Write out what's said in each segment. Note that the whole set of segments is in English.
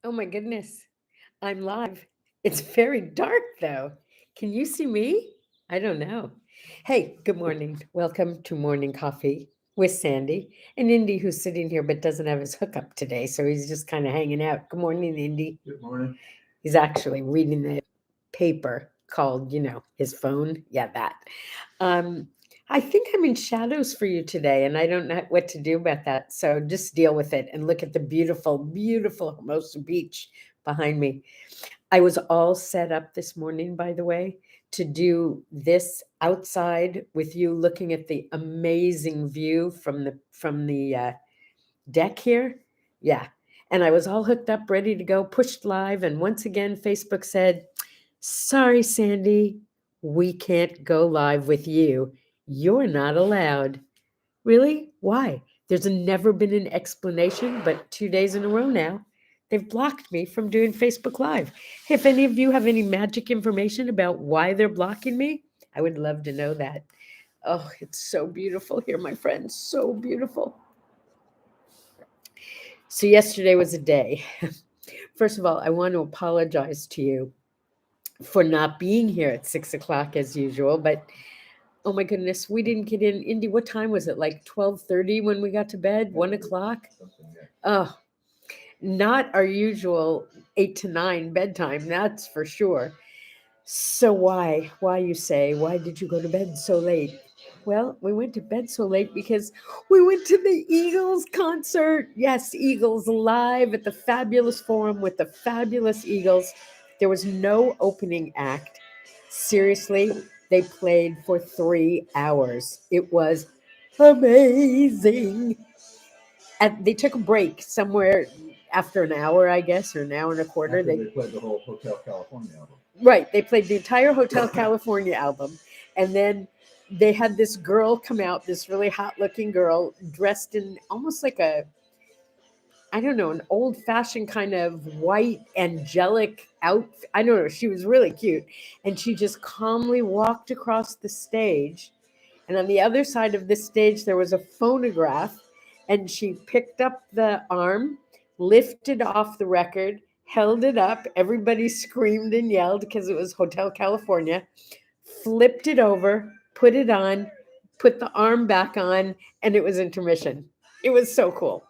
Oh my goodness. I'm live. It's very dark though. Can you see me? I don't know. Hey, good morning. Welcome to Morning Coffee with Sandy and Indy, who's sitting here but doesn't have his hookup today. So he's just kind of hanging out. Good morning, Indy. Good morning. He's actually reading the paper called, his phone. Yeah, that. Um, I think I'm in shadows for you today, and I don't know what to do about that. So just deal with it and look at the beautiful, beautiful Hermosa Beach behind me. I was all set up this morning, by the way, to do this outside with you, looking at the amazing view from the deck here. Yeah. And I was all hooked up, ready to go, pushed live. And once again, Facebook said, "Sorry, Sandy, we can't go live with you. You're not allowed." Really? Why? There's never been an explanation, but 2 days in a row now, they've blocked me from doing Facebook Live. If any of you have any magic information about why they're blocking me, I would love to know that. Oh, it's so beautiful here, my friends. So beautiful. So, yesterday was a day. First of all, I want to apologize to you for not being here at 6 o'clock as usual, but oh my goodness, we didn't get in. Indy, what time was it? Like 12:30 when we got to bed? 1 o'clock? Something, yeah. Oh, not our usual 8 to 9 bedtime, that's for sure. So why? Why you say? Why did you go to bed so late? Well, we went to bed so late because we went to the Eagles concert. Yes, Eagles live at the fabulous forum with the fabulous Eagles. There was no opening act. Seriously, they played for 3 hours. It was amazing. And they took a break somewhere after an hour, I guess, or an hour and a quarter. After they played the whole Hotel California album. Right. They played the entire Hotel California album. And then they had this girl come out, this really hot looking girl dressed in almost like I don't know, an old fashioned kind of white angelic outfit. I don't know. She was really cute. And she just calmly walked across the stage. And on the other side of the stage, there was a phonograph. And she picked up the arm, lifted off the record, held it up. Everybody screamed and yelled because it was Hotel California, flipped it over, put it on, put the arm back on, and it was intermission. It was so cool.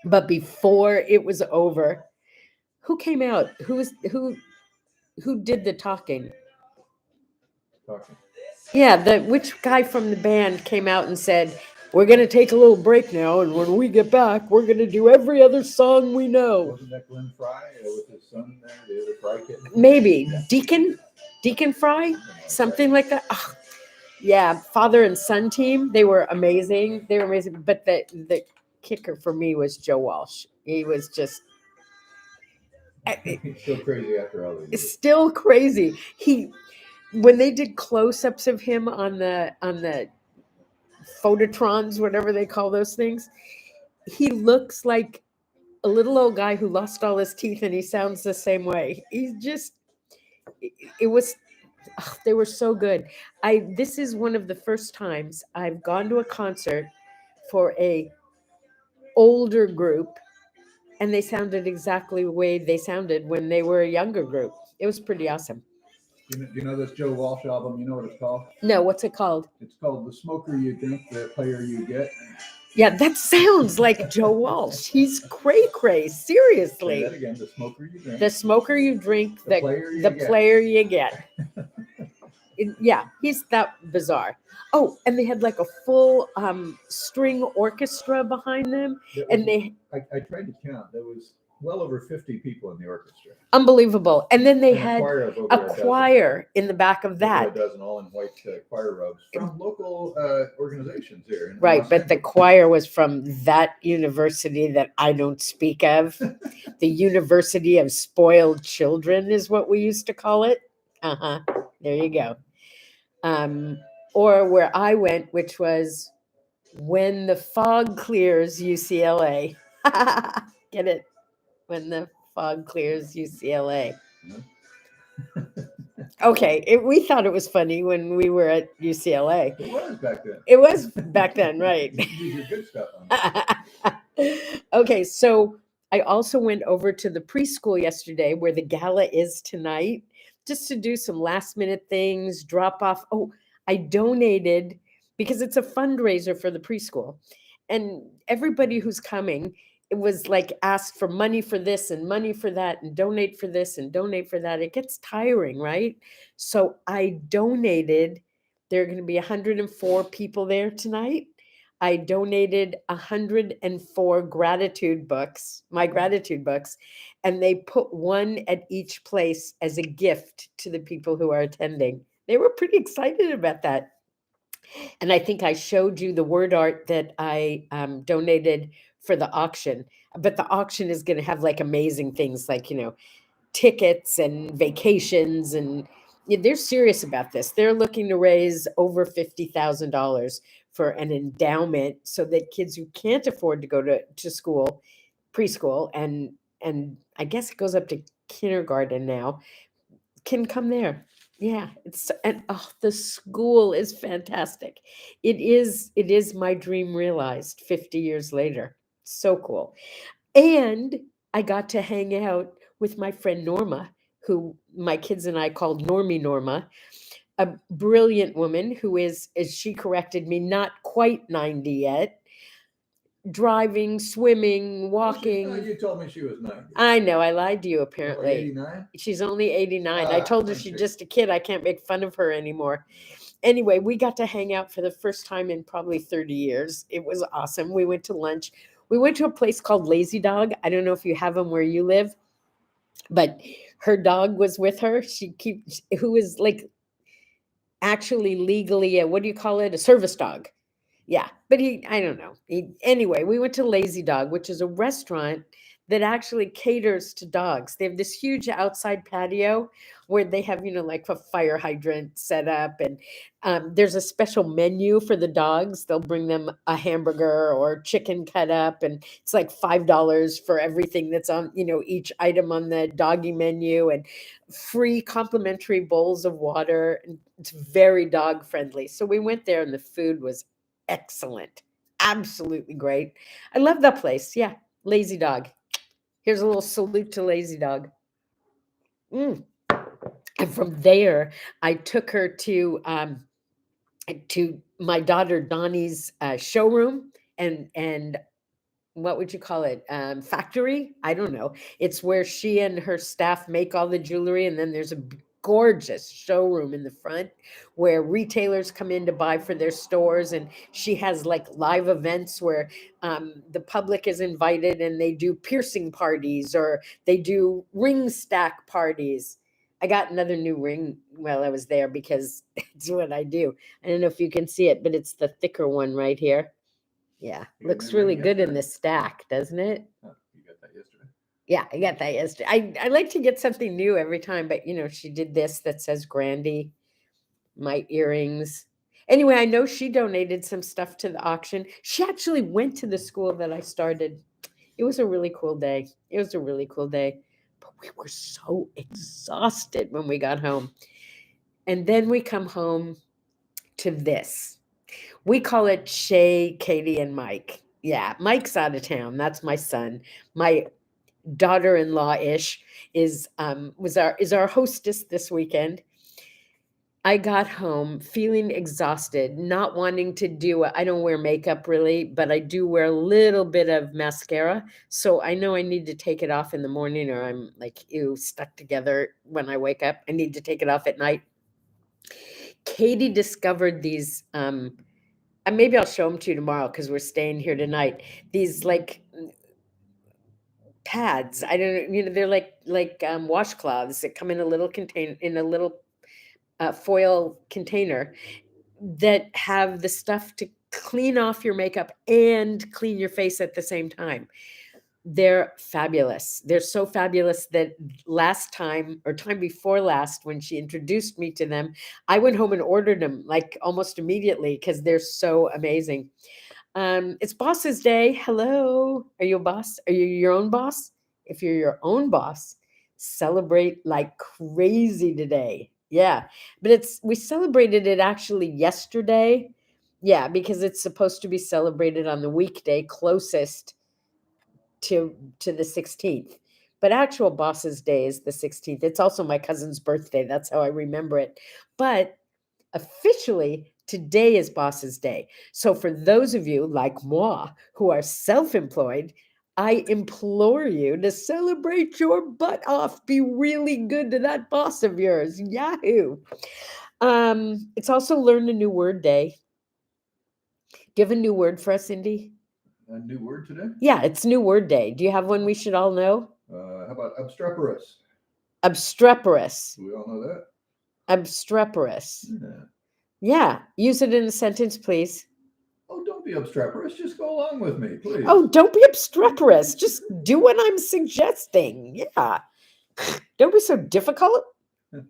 But before it was over, who came out? Who did the talking? Talking. Yeah, the which guy from the band came out and said, "We're gonna take a little break now, and when we get back, we're gonna do every other song we know." Wasn't that Glenn Fry with his son there, the other Fry kid? Maybe Yeah. Deacon Fry, something like that. Oh, yeah, father and son team. They were amazing. They were amazing. But the kicker for me was Joe Walsh. He was just He's still crazy after all these years. still crazy. He when they did close-ups of him on the phototrons, whatever they call those things, he looks like a little old guy who lost all his teeth, and he sounds the same way. He's just it was they were so good. I This is one of the first times I've gone to a concert for a older group, and they sounded exactly the way they sounded when they were a younger group. It was pretty awesome. You know this Joe Walsh album? You know what it's called? No, what's it called? It's called The Smoker You Drink, The Player You Get. Yeah, that sounds like Joe Walsh. He's cray cray. Say Seriously. that again. The Smoker You Drink. The smoker you drink, The player you the get. player you get. Yeah, he's that bizarre. Oh, and they had like a full string orchestra behind them, and they I tried to count. There was well over 50 people in the orchestra. unbelievable. And then they And a had choir of over a a dozen. choir in the back of Over that. a dozen, all in white choir robes from local organizations here. In Right, Los but the Angeles. choir was from that university that I don't speak of. The University of Spoiled Children is what we used to call it. Uh-huh. There you go. Um, or where I went, which was When the Fog Clears UCLA. Get it? When the Fog Clears UCLA. Okay, we thought it was funny when we were at UCLA. It was back then. It was back then, right? You use your good stuff on that. Okay, so I also went over to the preschool yesterday where the gala is tonight just to do some last minute things, drop off. Oh, I donated because it's a fundraiser for the preschool. And everybody who's coming, it was like asked for money for this and money for that and donate for this and donate for that. It gets tiring, right? So I donated. There are going to be 104 people there tonight. I donated 104 gratitude books, my gratitude books, and they put one at each place as a gift to the people who are attending. They were pretty excited about that. And I think I showed you the word art that I donated for the auction. But the auction is going to have like amazing things like, tickets and vacations. And yeah, they're serious about this. They're looking to raise over $50,000 for an endowment so that kids who can't afford to go to school, preschool, and I guess it goes up to kindergarten now, can come there. Yeah, and oh, the school is fantastic. It is my dream realized 50 years later. So cool. And I got to hang out with my friend Norma, who my kids and I called Normie Norma, a brilliant woman who is, as she corrected me, not quite 90 yet, driving, swimming, Well, she's not. walking. You told me she was 90. I know, I lied to you Only apparently. 89? She's only 89. I told her I she's see. just a kid. I can't make fun of her anymore. Anyway, we got to hang out for the first time in probably 30 years. It was awesome. We went to lunch. We went to a place called Lazy Dog. I don't know if you have them where you live, but her dog was with her. Who is like actually legally what do you call it? A service dog. Yeah, but I don't know. Anyway, we went to Lazy Dog, which is a restaurant that actually caters to dogs. They have this huge outside patio where they have, like a fire hydrant set up, and there's a special menu for the dogs. They'll bring them a hamburger or chicken cut up, and it's like $5 for everything that's on, each item on the doggy menu, and free complimentary bowls of water. And it's very dog friendly. So we went there, and the food was excellent. Absolutely great. I love that place. Yeah. Lazy Dog. Here's a little salute to Lazy Dog. Mm. And from there, I took her to my daughter Donnie's showroom and what would you call it? Factory? I don't know. It's where she and her staff make all the jewelry, and then there's a gorgeous showroom in the front where retailers come in to buy for their stores, and she has like live events where the public is invited, and they do piercing parties or they do ring stack parties. I got another new ring while I was there because it's what I do. I don't know if you can see it, but it's the thicker one right here. Yeah, You got a looks new ring really good in yesterday? the stack, doesn't it? Huh, you got that yesterday. Yeah, I got that yesterday. I like to get something new every time, but she did this that says Grandy, my earrings. Anyway, I know she donated some stuff to the auction. She actually went to the school that I started. It was a really cool day. It was a really cool day. But we were so exhausted when we got home. And then we come home to this. We call it Shay, Katie, and Mike. Yeah, Mike's out of town. That's my son. My daughter-in-law ish is our hostess this weekend. I got home feeling exhausted, not wanting to do I don't wear makeup really, but I do wear a little bit of mascara. So I know I need to take it off in the morning or I'm like stuck together when I wake up. I need to take it off at night. Katie discovered these and maybe I'll show them to you tomorrow because we're staying here tonight. These like pads. I don't they're like washcloths that come in a little foil container that have the stuff to clean off your makeup and clean your face at the same time. They're fabulous. They're so fabulous that last time or time before last, when she introduced me to them, I went home and ordered them like almost immediately because they're so amazing. It's Boss's Day. Hello. Are you a boss? Are you your own boss? If you're your own boss, celebrate like crazy today. Yeah. But we celebrated it actually yesterday. Yeah, because it's supposed to be celebrated on the weekday closest. to the 16th. But actual boss's day is the 16th. It's also my cousin's birthday. That's how I remember it. But officially, today is boss's day. So for those of you like moi who are self-employed, I implore you to celebrate your butt off. Be really good to that boss of yours. Yahoo. It's also learn a new word day. Do you have a new word for us, Cindy? A new word today? Yeah, it's new word day. Do you have one we should all know? How about obstreperous? Obstreperous. Do we all know that? Obstreperous. Yeah. Yeah, use it in a sentence, please. Oh, don't be obstreperous. Just go along with me, please. Oh, don't be obstreperous. Just do what I'm suggesting. Yeah. Don't be so difficult.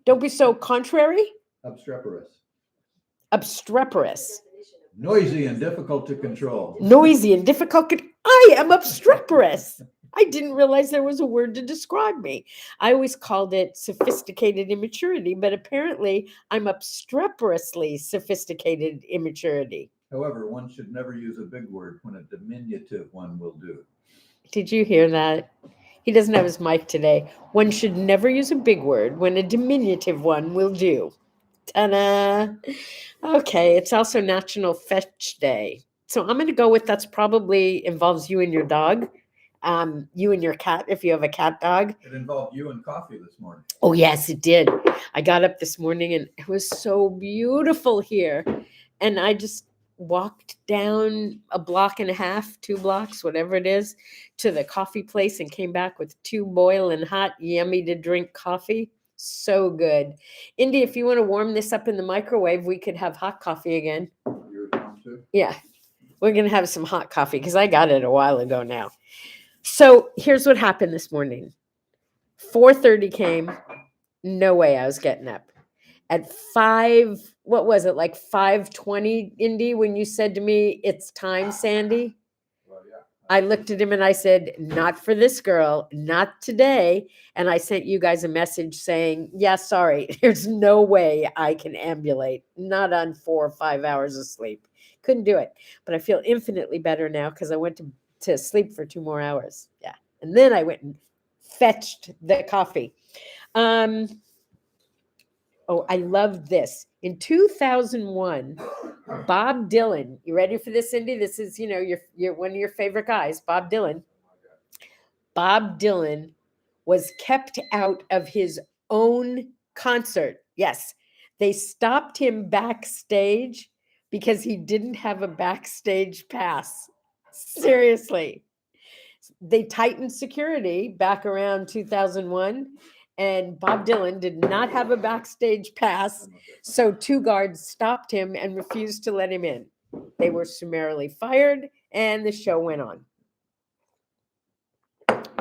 Don't be so contrary. Obstreperous. Obstreperous. Noisy and difficult to control. Noisy and difficult. I am obstreperous. I didn't realize there was a word to describe me. I always called it sophisticated immaturity, but apparently I'm obstreperously sophisticated immaturity. However, one should never use a big word when a diminutive one will do. Did you hear that? He doesn't have his mic today. One should never use a big word when a diminutive one will do. Ta-da! Okay, it's also National Fetch Day. So I'm going to go with that's probably involves you and your dog. You and your cat, if you have a cat dog. It involved you and coffee this morning. Oh, yes, it did. I got up this morning and it was so beautiful here. And I just walked down a block and a half, 2 blocks, whatever it is, to the coffee place and came back with 2 boiling hot, yummy to drink coffee. So good. Indy, if you want to warm this up in the microwave, we could have hot coffee again. You're down too? Yeah, we're going to have some hot coffee because I got it a while ago now. So here's what happened this morning. 4:30 came. No way I was getting up. At 5, what was it, like 5:20, Indy, when you said to me, it's time, Sandy? Well, yeah. I looked at him and I said, not for this girl, not today. And I sent you guys a message saying, yeah, sorry, there's no way I can ambulate, not on 4 or 5 hours of sleep. Couldn't do it. But I feel infinitely better now because I went to sleep for 2 more hours. Yeah. And then I went and fetched the coffee. Oh, I love this. In 2001, Bob Dylan, you ready for this, Cindy? This is, your one of your favorite guys, Bob Dylan. Bob Dylan was kept out of his own concert. Yes, they stopped him backstage because he didn't have a backstage pass. Seriously. They tightened security back around 2001, and Bob Dylan did not have a backstage pass, so 2 guards stopped him and refused to let him in. They were summarily fired, and the show went on.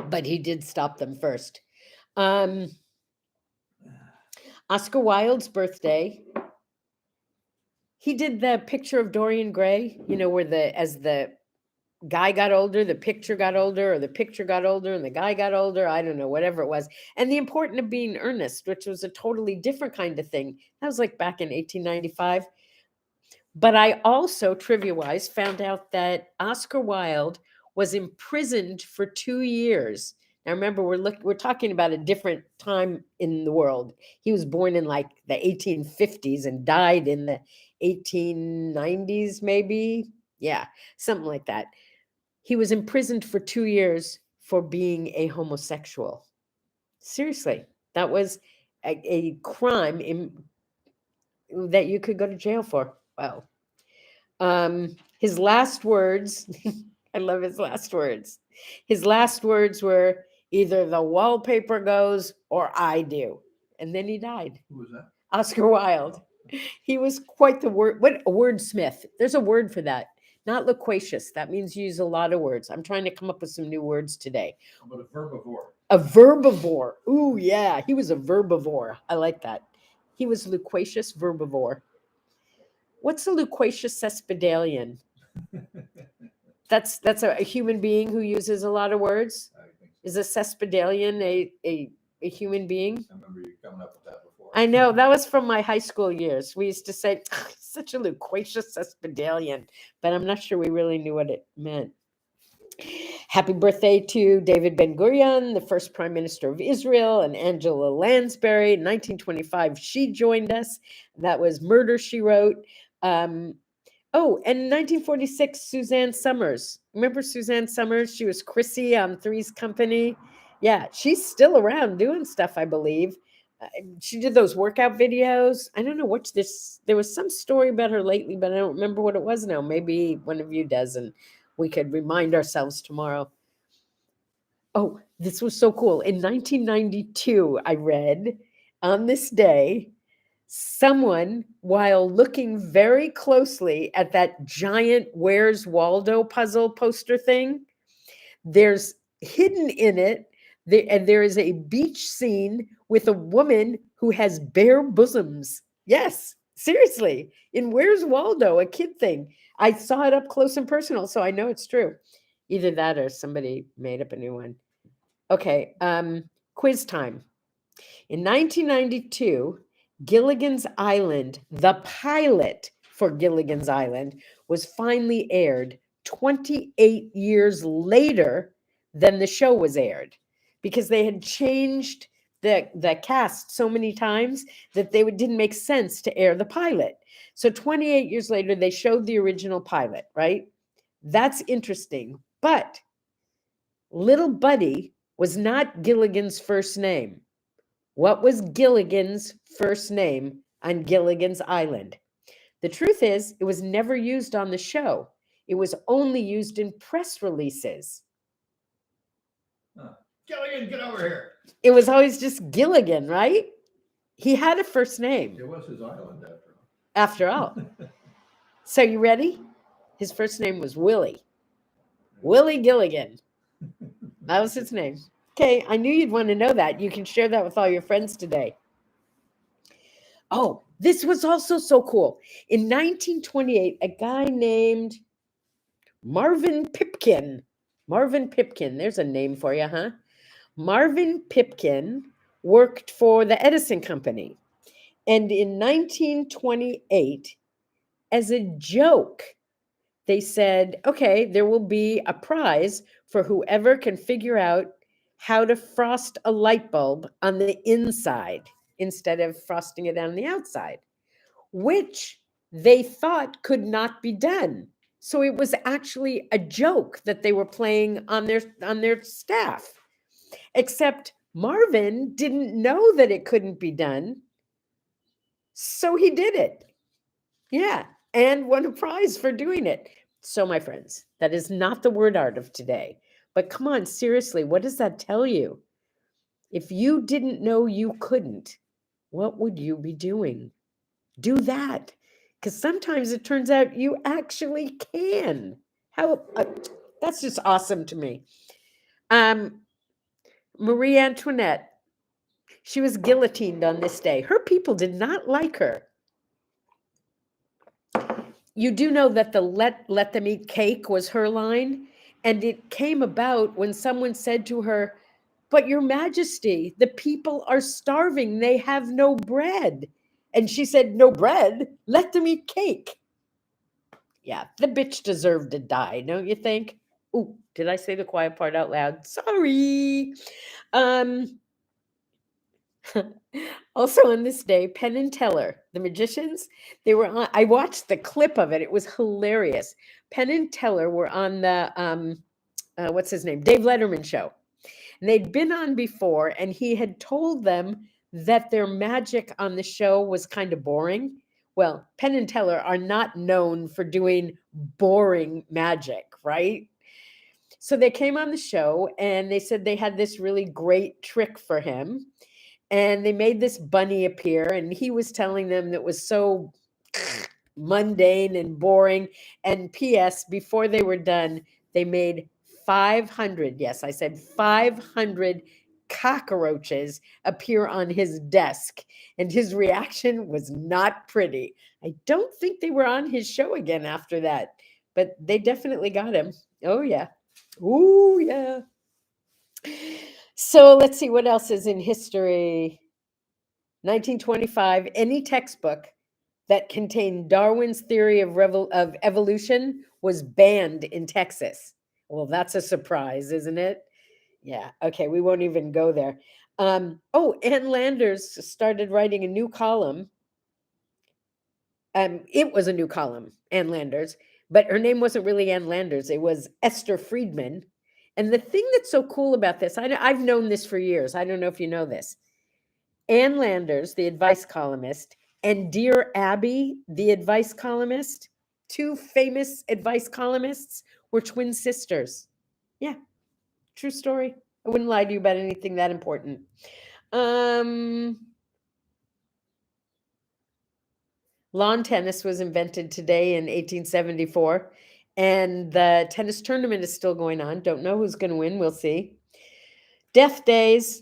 But he did stop them first. Oscar Wilde's birthday. He did the picture of Dorian Gray, where as the guy got older, the picture got older, or the picture got older and the guy got older. I don't know, whatever it was. And the importance of being earnest, which was a totally different kind of thing. That was like back in 1895. But I also, trivia-wise, found out that Oscar Wilde was imprisoned for 2 years. Now remember, we're talking about a different time in the world. He was born in like the 1850s and died in the 1890s, maybe. Yeah, something like that. He was imprisoned for 2 years for being a homosexual. Seriously, that was a crime that you could go to jail for. Wow. His last words, I love his last words. His last words were either the wallpaper goes or I do. And then he died. Who was that? Oscar Wilde. He was quite a wordsmith. There's a word for that. Not loquacious. That means you use a lot of words. I'm trying to come up with some new words today. How about a verbivore? A verbivore. Ooh, yeah. He was a verbivore. I like that. He was loquacious verbivore. What's a loquacious sesquipedalian? That's a human being who uses a lot of words. I think so. Is a sesquipedalian a human being? I remember you coming up with that before. I know, that was from my high school years. We used to say, such a loquacious sesquipedalian, but I'm not sure we really knew what it meant. Happy birthday to David Ben-Gurion, the first Prime Minister of Israel, and Angela Lansbury. In 1925, she joined us. That was Murder, She Wrote. Oh, and in 1946, Suzanne Summers. Remember Suzanne Summers? She was Chrissy on Three's Company. Yeah, she's still around doing stuff, I believe. She did those workout videos. I don't know what this. There was some story about her lately, but I don't remember what it was now. Maybe one of you does, and we could remind ourselves tomorrow. Oh, this was so cool. In 1992, I read on this day, someone, while looking very closely at that giant Where's Waldo puzzle poster thing, there's hidden in it, and there is a beach scene with a woman who has bare bosoms. Yes, seriously, in Where's Waldo, a kid thing. I saw it up close and personal, so I know it's true. Either that or somebody made up a new one. Okay, quiz time. In 1992, Gilligan's Island, the pilot for Gilligan's Island, was finally aired 28 years later than the show was aired because they had changed the cast so many times that didn't make sense to air the pilot. So 28 years later, they showed the original pilot, right? That's interesting. But Little Buddy was not Gilligan's first name. What was Gilligan's first name on Gilligan's Island? The truth is, it was never used on the show. It was only used in press releases. Gilligan, get over here. It was always just Gilligan, right? He had a first name. It was his island After all. So you ready? His first name was Willie. Willie Gilligan. That was his name. Okay, I knew you'd want to know that. You can share that with all your friends today. Oh, this was also so cool. In 1928, a guy named Marvin Pipkin. Marvin Pipkin, there's a name for you, huh? Marvin Pipkin worked for the Edison Company. And in 1928, as a joke, they said, okay, there will be a prize for whoever can figure out how to frost a light bulb on the inside instead of frosting it on the outside, which they thought could not be done. So it was actually a joke that they were playing on their staff. Except Marvin didn't know that it couldn't be done. So he did it. Yeah, and won a prize for doing it. So, my friends, that is not the word art of today. But come on, seriously, what does that tell you? If you didn't know you couldn't, what would you be doing? Do that. Because sometimes it turns out you actually can. That's just awesome to me. Marie Antoinette, she was guillotined on this day. Her people did not like her. You do know that the let them eat cake was her line, and it came about when someone said to her, "But your majesty, the people are starving, they have no bread." And she said, "No bread? Let them eat cake." Yeah, the bitch deserved to die, don't you think? Ooh, did I say the quiet part out loud? Sorry. Also on this day, Penn and Teller, the magicians, they were on. I watched the clip of it. It was hilarious. Penn and Teller were on the what's his name, Dave Letterman show, and they'd been on before, and he had told them that their magic on the show was kind of boring. Well, Penn and Teller are not known for doing boring magic, right? So they came on the show and they said they had this really great trick for him. And they made this bunny appear, and he was telling them that was so mundane and boring. And P.S., before they were done, they made 500, yes, I said 500 cockroaches appear on his desk. And his reaction was not pretty. I don't think they were on his show again after that, but they definitely got him. Oh, yeah. Oh, yeah. So let's see what else is in history. 1925, any textbook that contained Darwin's theory of evolution was banned in Texas. Well, that's a surprise, isn't it? Yeah. Okay, we won't even go there. Oh, Ann Landers started writing a new column. It was a new column, Ann Landers, but her name wasn't really Ann Landers. It was Esther Friedman. And the thing that's so cool about this, I've known this for years. I don't know if you know this. Ann Landers, the advice columnist, and Dear Abby, the advice columnist, two famous advice columnists, were twin sisters. Yeah, true story. I wouldn't lie to you about anything that important. Um, Lawn tennis was invented today in 1874, and the tennis tournament is still going on. Don't know who's going to win. We'll see. Death days.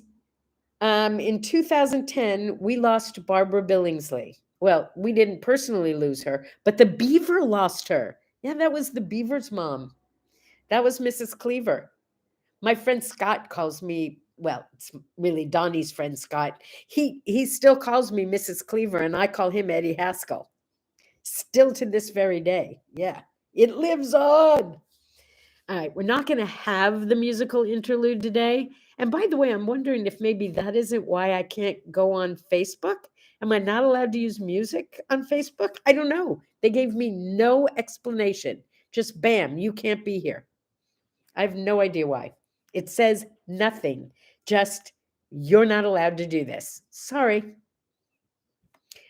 In 2010, we lost Barbara Billingsley. Well, we didn't personally lose her, but the Beaver lost her. Yeah, that was the Beaver's mom. That was Mrs. Cleaver. My friend Scott calls me, well, it's really Donnie's friend Scott. He still calls me Mrs. Cleaver, and I call him Eddie Haskell. Still to this very day. Yeah, it lives on. All right, we're not going to have the musical interlude today. And by the way, I'm wondering if maybe that isn't why I can't go on Facebook. Am I not allowed to use music on Facebook? I don't know. They gave me no explanation. Just bam, you can't be here. I have no idea why. It says nothing. Just you're not allowed to do this. Sorry.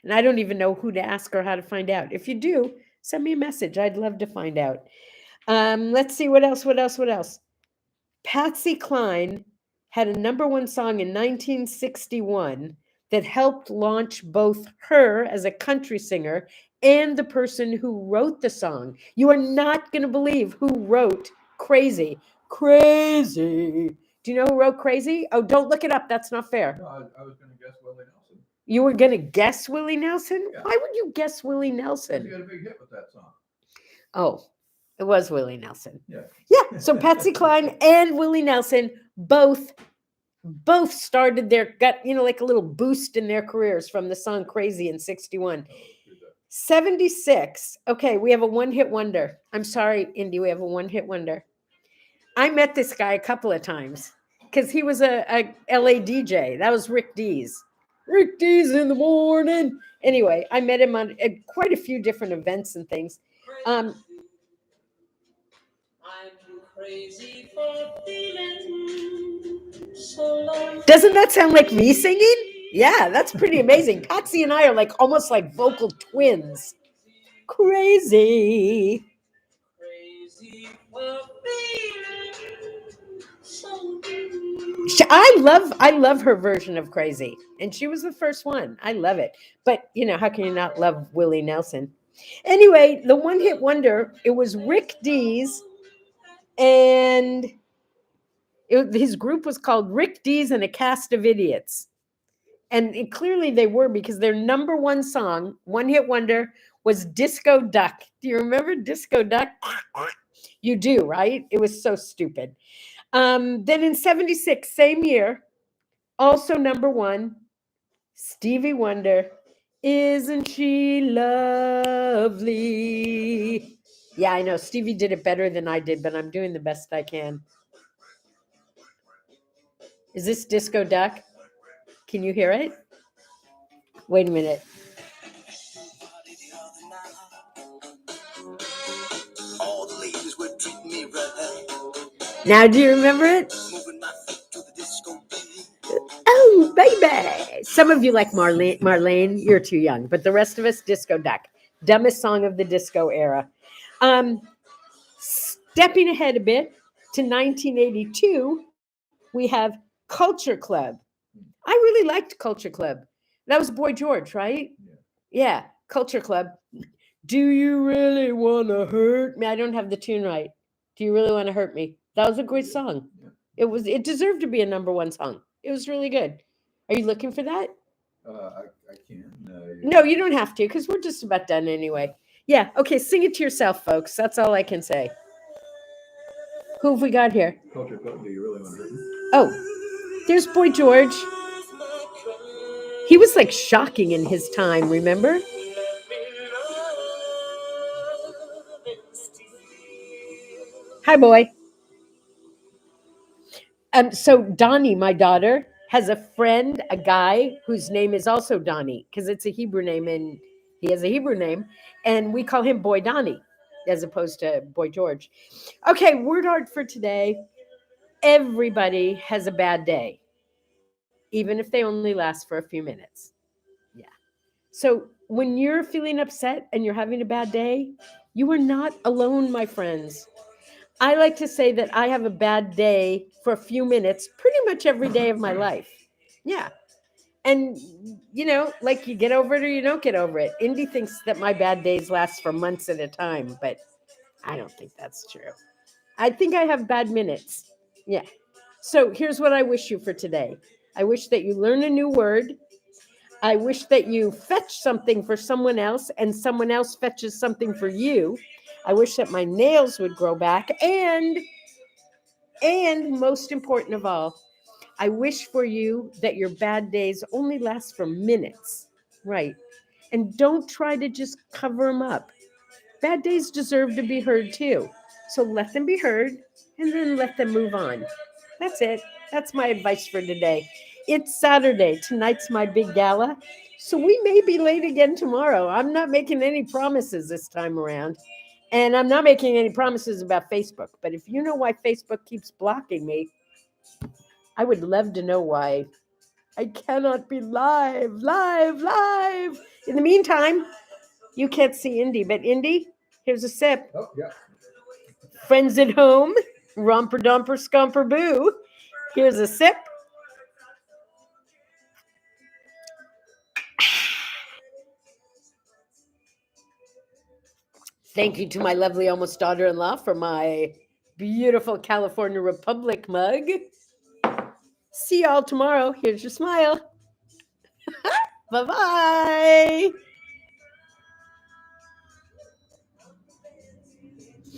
And I don't even know who to ask or how to find out. If you do, send me a message. I'd love to find out. Let's see what else. Patsy Cline had a number one song in 1961 that helped launch both her as a country singer and the person who wrote the song. You are not going to believe who wrote Crazy. Crazy. Do you know who wrote Crazy? Oh, don't look it up. That's not fair. No, I was going to guess Willie Nelson. You were going to guess Willie Nelson? Yeah. Why would you guess Willie He Nelson? had a big hit with that song. Oh, it was Willie Nelson. Yeah. Yeah. So Patsy Cline and Willie Nelson both started their got, like a little boost in their careers from the song Crazy in 61. 76. Okay, we have a one-hit wonder. I'm sorry, Indy, we have a one-hit wonder. I met this guy a couple of times because he was a LA DJ. That was Rick Dees. Rick Dees in the morning. Anyway, I met him on quite a few different events and things. I'm crazy for feeling so low. Doesn't that sound like me singing? Yeah, that's pretty amazing. Patsy and I are like almost like vocal twins. Crazy. Crazy for feeling so I love her version of Crazy. And she was the first one. I love it. But how can you not love Willie Nelson? Anyway, the one hit wonder, it was Rick Dees, and his group was called Rick Dees and a Cast of Idiots. And clearly they were, because their number one song, one hit wonder, was Disco Duck. Do you remember Disco Duck? You do, right? It was so stupid. Then in 76, same year, also number one, Stevie Wonder, Isn't She Lovely? Yeah, I know Stevie did it better than I did, but I'm doing the best I can. Is this Disco Duck? Can you hear it? Wait a minute. Now, do you remember it? Oh, baby. Some of you like Marlene. You're too young. But the rest of us, Disco Duck. Dumbest song of the disco era. Stepping ahead a bit to 1982, we have Culture Club. I really liked Culture Club. That was Boy George, right? Yeah, Culture Club. Do you really want to hurt me? I don't have the tune right. Do you really want to hurt me? That was a great song. It deserved to be a number one song. It was really good. Are you looking for that? I can. No, you don't have to, because we're just about done anyway. Yeah, okay, sing it to yourself, folks. That's all I can say. Who have we got here? Culture Club, do you really want to hurt me? Oh, there's Boy George. He was like shocking in his time, remember? Hi, boy. So Donnie, my daughter, has a friend, a guy whose name is also Donnie because it's a Hebrew name and he has a Hebrew name, and we call him Boy Donnie as opposed to Boy George. Okay, word art for today. Everybody has a bad day, even if they only last for a few minutes. Yeah. So when you're feeling upset and you're having a bad day, you are not alone, my friends. I like to say that I have a bad day for a few minutes pretty much every day of my life. Yeah. And, like you get over it or you don't get over it. Indy thinks that my bad days last for months at a time, but I don't think that's true. I think I have bad minutes. Yeah. So here's what I wish you for today. I wish that you learn a new word. I wish that you fetch something for someone else and someone else fetches something for you. I wish that my nails would grow back and most important of all, I wish for you that your bad days only last for minutes. Right. And don't try to just cover them up. Bad days deserve to be heard too. So let them be heard and then let them move on. That's it. That's my advice for today. It's Saturday. Tonight's my big gala. So we may be late again tomorrow. I'm not making any promises this time around. And I'm not making any promises about Facebook. But if you know why Facebook keeps blocking me, I would love to know why. I cannot be live, live, live. In the meantime, you can't see Indy, but Indy, here's a sip. Oh, yeah. Friends at home, romper domper scumper boo. Here's a sip. Thank you to my lovely almost daughter in law for my beautiful California Republic mug. See y'all tomorrow. Here's your smile. Bye bye.